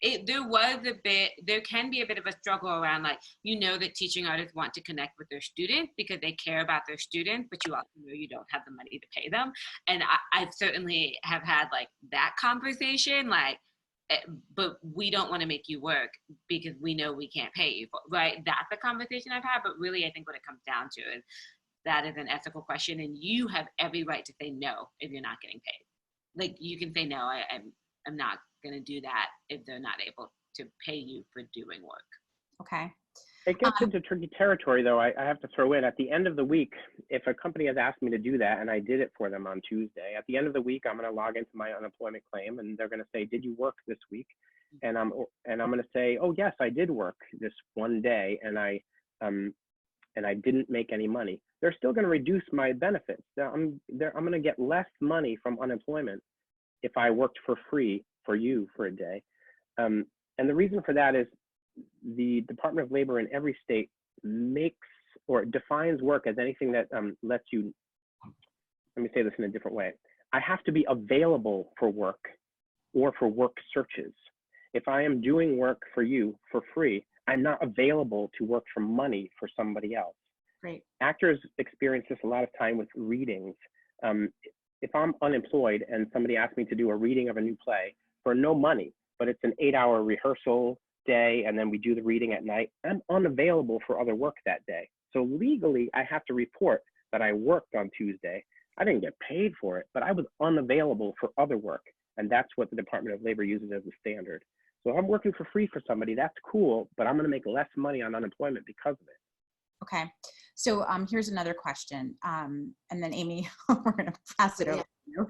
there can be a bit of a struggle around, like, that teaching artists want to connect with their students because they care about their students, but you also know you don't have the money to pay them. And I certainly have had like that conversation, like, but we don't want to make you work because we know we can't pay you, right? That's the conversation I've had. But really, I think what it comes down to is that is an ethical question, and you have every right to say no if you're not getting paid. Like, you can say no, I'm not going to do that if they're not able to pay you for doing work. Okay. It gets into tricky territory, though. I have to throw in, at the end of the week, if a company has asked me to do that and I did it for them on Tuesday, at the end of the week, I'm going to log into my unemployment claim and they're going to say, did you work this week? And I'm going to say, oh, yes, I did work this one day and I didn't make any money. They're still going to reduce my benefits. I'm going to get less money from unemployment if I worked for free for you for a day. And the reason for that is the Department of Labor in every state makes or defines work as anything that lets you, let me say this in a different way. I have to be available for work or for work searches. If I am doing work for you for free, I'm not available to work for money for somebody else. Great. Actors experience this a lot of time with readings. If I'm unemployed and somebody asks me to do a reading of a new play for no money, but it's an 8-hour rehearsal day and then we do the reading at night, I'm unavailable for other work that day. So legally, I have to report that I worked on Tuesday. I didn't get paid for it, but I was unavailable for other work. And that's what the Department of Labor uses as a standard. So if I'm working for free for somebody, that's cool, but I'm going to make less money on unemployment because of it. Okay. So here's another question. And then Amy, we're going to pass it over to you.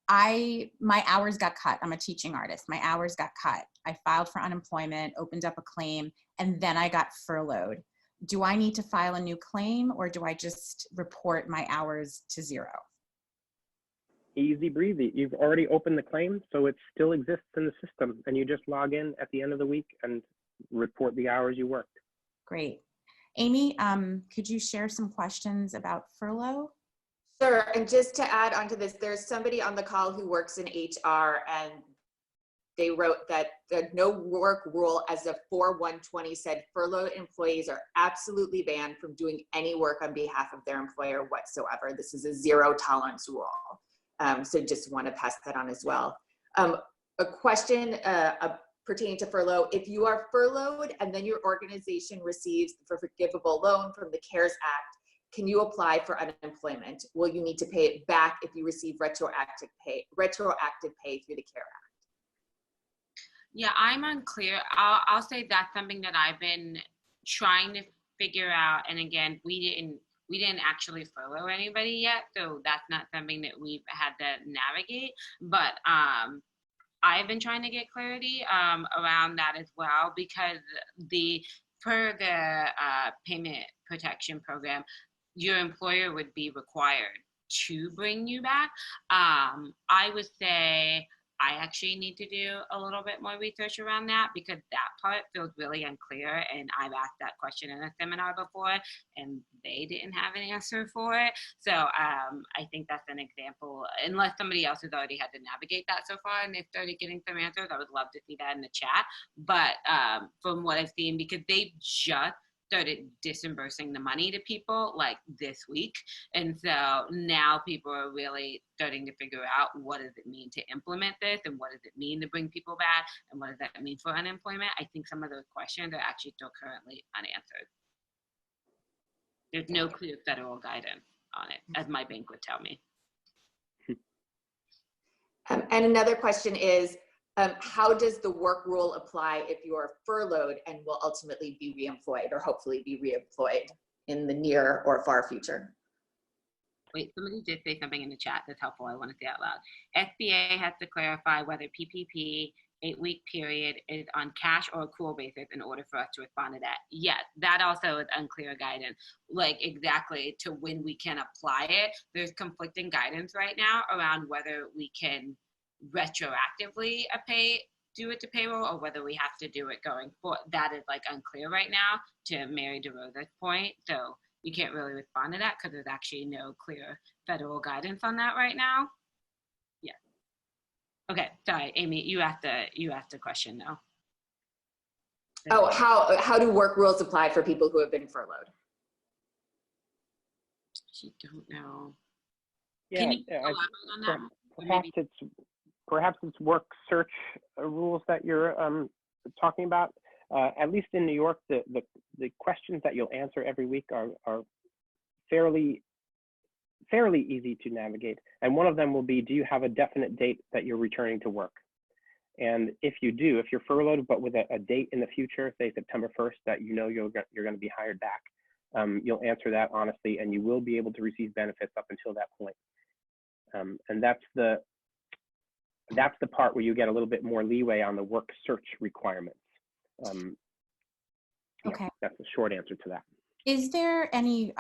My hours got cut. I'm a teaching artist. My hours got cut. I filed for unemployment, opened up a claim, and then I got furloughed. Do I need to file a new claim or do I just report my hours to zero? Easy breezy. You've already opened the claim, so it still exists in the system, and you just log in at the end of the week and report the hours you worked. Great. Amy, could you share some questions about furlough? Sure, and just to add on to this, there's somebody on the call who works in HR, and they wrote that the no work rule as of 4/1/20 said furloughed employees are absolutely banned from doing any work on behalf of their employer whatsoever. This is a zero tolerance rule. So just want to pass that on as well. A question pertaining to furlough: if you are furloughed and then your organization receives the forgivable loan from the CARES Act, can you apply for unemployment? Will you need to pay it back if you receive retroactive pay through the CARES Act? Yeah, I'm unclear. I'll say that's something that I've been trying to figure out. And again, we didn't actually furlough anybody yet, so that's not something that we've had to navigate. But I've been trying to get clarity around that as well, because per the payment protection program, your employer would be required to bring you back. I would say I actually need to do a little bit more research around that, because that part feels really unclear. And I've asked that question in a seminar before and they didn't have an answer for it. So I think that's an example, unless somebody else has already had to navigate that so far and they've started getting some answers. I would love to see that in the chat. But from what I've seen, because they've just started disbursing the money to people like this week, and so now people are really starting to figure out, what does it mean to implement this, and what does it mean to bring people back, and what does that mean for unemployment? I think some of those questions are actually still currently unanswered. There's no clear federal guidance on it, as my bank would tell me. And another question is, how does the work rule apply if you are furloughed and will ultimately be reemployed, or hopefully be reemployed in the near or far future? Wait, somebody did say something in the chat that's helpful. I want to say out loud. SBA has to clarify whether PPP 8-week period is on cash or accrual basis in order for us to respond to that. Yes, that also is unclear guidance, like exactly to when we can apply it. There's conflicting guidance right now around whether we can retroactively do it to payroll, or whether we have to do it going forward. That is like unclear right now, to Mary DeRosa's point. So you can't really respond to that because there's actually no clear federal guidance on that right now. Yeah. Okay, sorry, Amy, you asked the question though. Oh, how do work rules apply for people who have been furloughed? I don't know. Yeah, Can you elaborate on that? Perhaps it's work search rules that you're talking about. At least in New York, the questions that you'll answer every week are fairly easy to navigate. And one of them will be, do you have a definite date that you're returning to work? And if you do, if you're furloughed, but with a date in the future, say September 1st, that you know you're going to be hired back, you'll answer that honestly, and you will be able to receive benefits up until that point. And that's the part where you get a little bit more leeway on the work search requirements. Okay. Yeah, that's the short answer to that. Is there any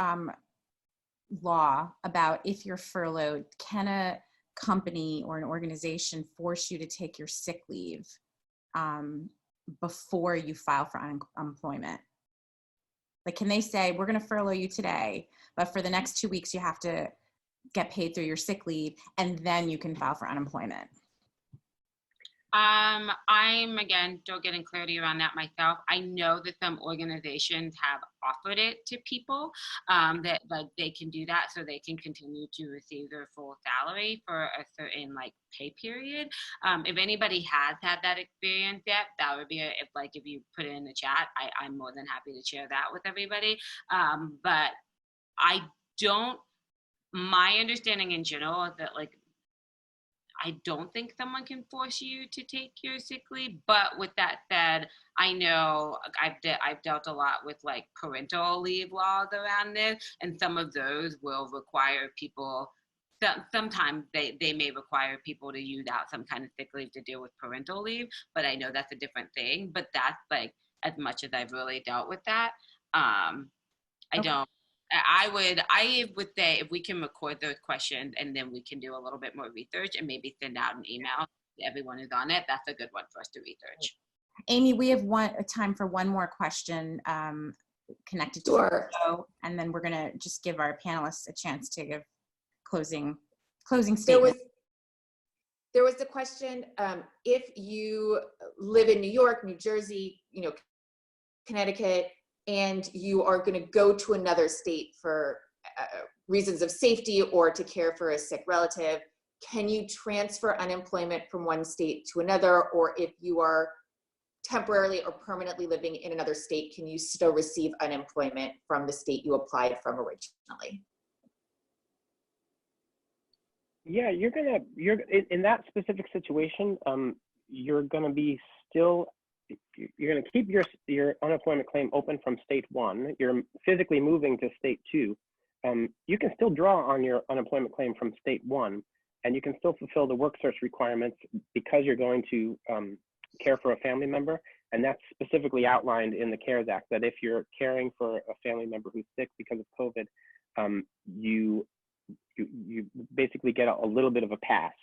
law about if you're furloughed, can a company or an organization force you to take your sick leave before you file for unemployment? Like, can they say, we're going to furlough you today, but for the next 2 weeks, you have to get paid through your sick leave, and then you can file for unemployment? I'm, again, still getting clarity around that myself. I know that some organizations have offered it to people, that like they can do that so they can continue to receive their full salary for a certain like pay period. If anybody has had that experience yet, that would be if you put it in the chat, I'm more than happy to share that with everybody. But my understanding in general is that like, I don't think someone can force you to take your sick leave. But with that said, I know I've dealt a lot with like parental leave laws around this, and some of those will require people. Sometimes they may require people to use out some kind of sick leave to deal with parental leave. But I know that's a different thing. But that's like as much as I've really dealt with that. I would say if we can record those questions and then we can do a little bit more research and maybe send out an email to everyone who's on it, that's a good one for us to research. Amy, we have time for one more question connected to the show, and then we're going to just give our panelists a chance to give closing statements. There was the question, if you live in New York, New Jersey, Connecticut, and you are going to go to another state for reasons of safety or to care for a sick relative, can you transfer unemployment from one state to another? Or if you are temporarily or permanently living in another state, can you still receive unemployment from the state you applied from originally? Yeah, you're in that specific situation, you're going to keep your unemployment claim open from state 1. You're physically moving to state 2. You can still draw on your unemployment claim from state 1, and you can still fulfill the work search requirements because you're going to care for a family member. And that's specifically outlined in the CARES Act, that if you're caring for a family member who's sick because of COVID, you basically get a little bit of a pass.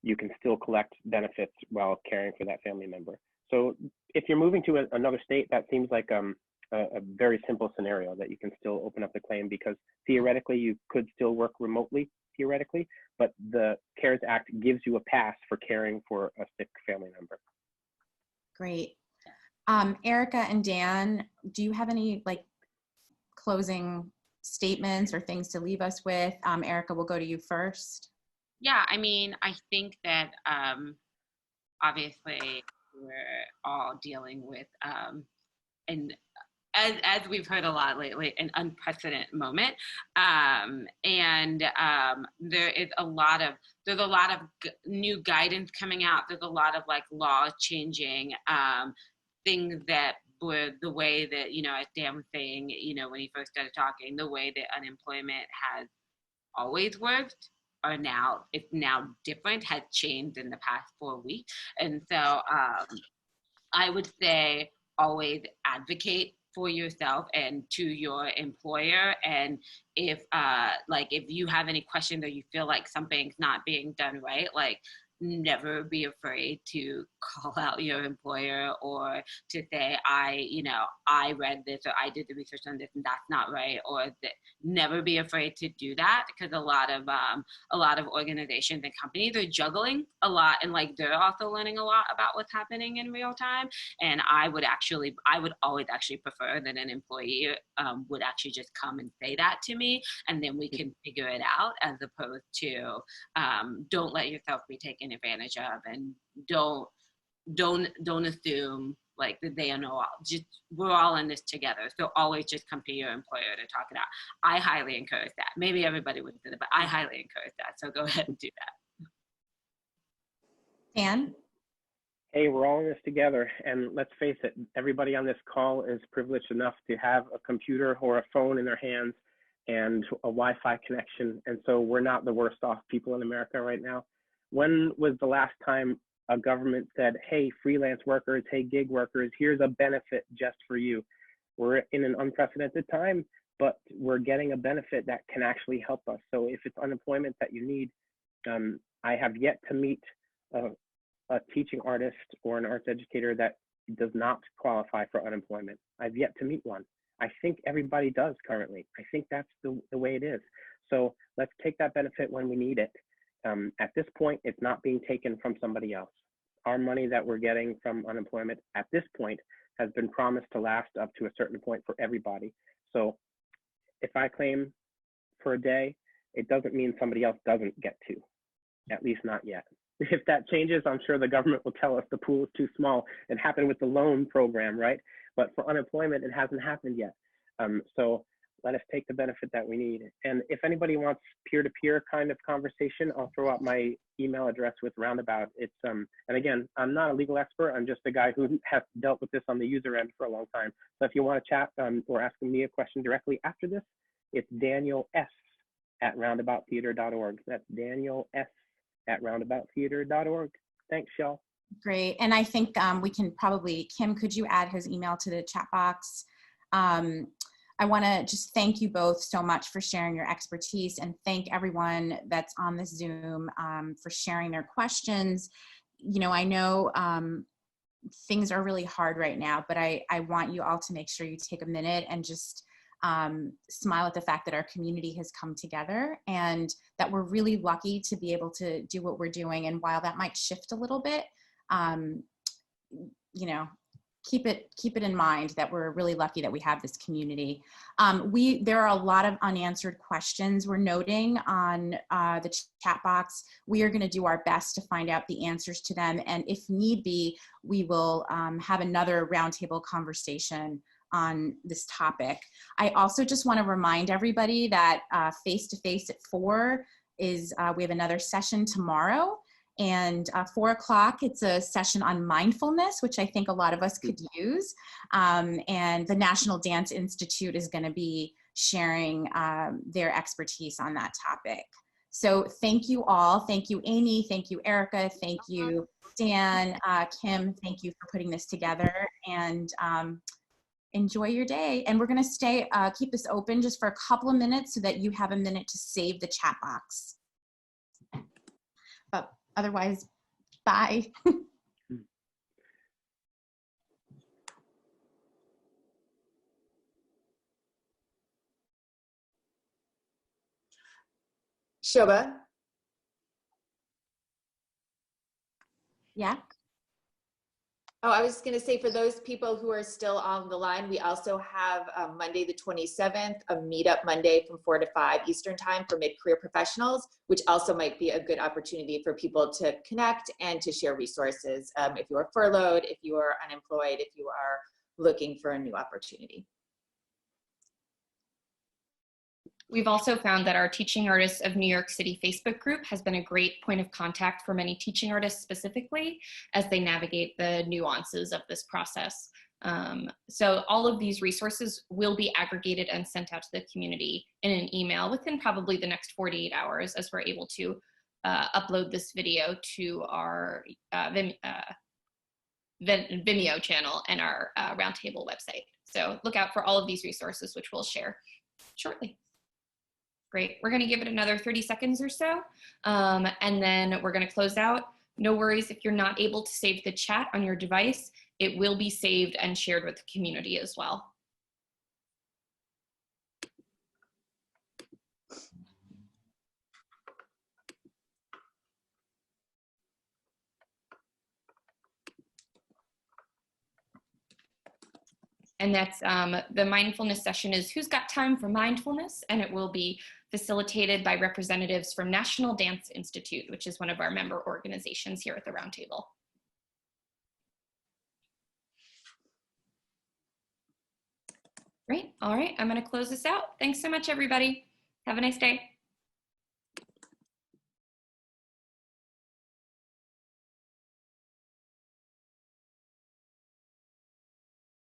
You can still collect benefits while caring for that family member. So if you're moving to another state, that seems like a very simple scenario that you can still open up the claim, because theoretically you could still work remotely, theoretically, but the CARES Act gives you a pass for caring for a sick family member. Great. Erika and Dan, do you have any like closing statements or things to leave us with? Erika, we'll go to you first. Yeah, I mean, I think that obviously we're all dealing with, and as we've heard a lot lately, an unprecedented moment. There is a lot of new guidance coming out. There's a lot of like law changing things that were the way that, as Dan was saying, when he first started talking, the way that unemployment has always worked it's now different, has changed in the past 4 weeks. And so I would say always advocate for yourself and to your employer. And if you have any questions or you feel like something's not being done right, like never be afraid to call out your employer or to say, I read this or I did the research on this and that's not right, or never be afraid to do that, because a lot of organizations and companies are juggling a lot, and like they're also learning a lot about what's happening in real time. And I would always actually prefer that an employee would actually just come and say that to me, and then we can figure it out, as opposed to don't let yourself be taken advantage of, and don't assume like that they know all. Just, we're all in this together. So always just come to your employer to talk it out. I highly encourage that. Maybe everybody wouldn't do that, but I highly encourage that. So go ahead and do that. Dan? Hey, we're all in this together, and let's face it, everybody on this call is privileged enough to have a computer or a phone in their hands and a Wi-Fi connection, and so we're not the worst off people in America right now. When was the last time a government said, hey, freelance workers, hey, gig workers, here's a benefit just for you? We're in an unprecedented time, but we're getting a benefit that can actually help us. So if it's unemployment that you need, I have yet to meet a teaching artist or an arts educator that does not qualify for unemployment. I've yet to meet one. I think everybody does currently. I think that's the way it is. So let's take that benefit when we need it. At this point, it's not being taken from somebody else. Our money that we're getting from unemployment at this point has been promised to last up to a certain point for everybody. So if I claim for a day, it doesn't mean somebody else doesn't get to, at least not yet. If that changes, I'm sure the government will tell us the pool is too small. It happened with the loan program, right? But for unemployment, it hasn't happened yet. So let us take the benefit that we need. And if anybody wants peer-to-peer kind of conversation, I'll throw out my email address with Roundabout. It's and again, I'm not a legal expert. I'm just a guy who has dealt with this on the user end for a long time. So if you want to chat or ask me a question directly after this, it's Daniel S. at roundabouttheater.org. That's Daniel S. at roundabouttheater.org. Thanks, y'all. Great. And I think we can probably, Kim, could you add his email to the chat box? I want to just thank you both so much for sharing your expertise, and thank everyone that's on this Zoom for sharing their questions. You know, I know things are really hard right now, but I want you all to make sure you take a minute and just smile at the fact that our community has come together and that we're really lucky to be able to do what we're doing. And while that might shift a little bit, you know, keep it in mind that we're really lucky that we have this community. There are a lot of unanswered questions we're noting on the chat box. We are going to do our best to find out the answers to them, and if need be, we will have another roundtable conversation on this topic. I also just want to remind everybody that face-to-face at 4 is, we have another session tomorrow, and 4 o'clock, it's a session on mindfulness, which I think a lot of us could use. And the National Dance Institute is going to be sharing their expertise on that topic. So thank you all. Thank you, Amy. Thank you, Erica. Thank you, Dan, Kim. Thank you for putting this together. And enjoy your day. And we're going to keep this open just for a couple of minutes so that you have a minute to save the chat box. But otherwise, bye. Sobha? Yeah. Oh, I was just going to say, for those people who are still on the line, we also have Monday the 27th, a meetup Monday from 4 to 5 Eastern time for mid-career professionals, which also might be a good opportunity for people to connect and to share resources if you are furloughed, if you are unemployed, if you are looking for a new opportunity. We've also found that our Teaching Artists of New York City Facebook group has been a great point of contact for many teaching artists specifically as they navigate the nuances of this process. So all of these resources will be aggregated and sent out to the community in an email within probably the next 48 hours as we're able to upload this video to our Vimeo channel and our Roundtable website. So look out for all of these resources, which we'll share shortly. Great. We're going to give it another 30 seconds or so, and then we're going to close out. No worries if you're not able to save the chat on your device. It will be saved and shared with the community as well. And that's the mindfulness session is Who's Got Time for Mindfulness? And it will be facilitated by representatives from National Dance Institute, which is one of our member organizations here at the Roundtable. Great, all right, I'm gonna close this out. Thanks so much, everybody. Have a nice day.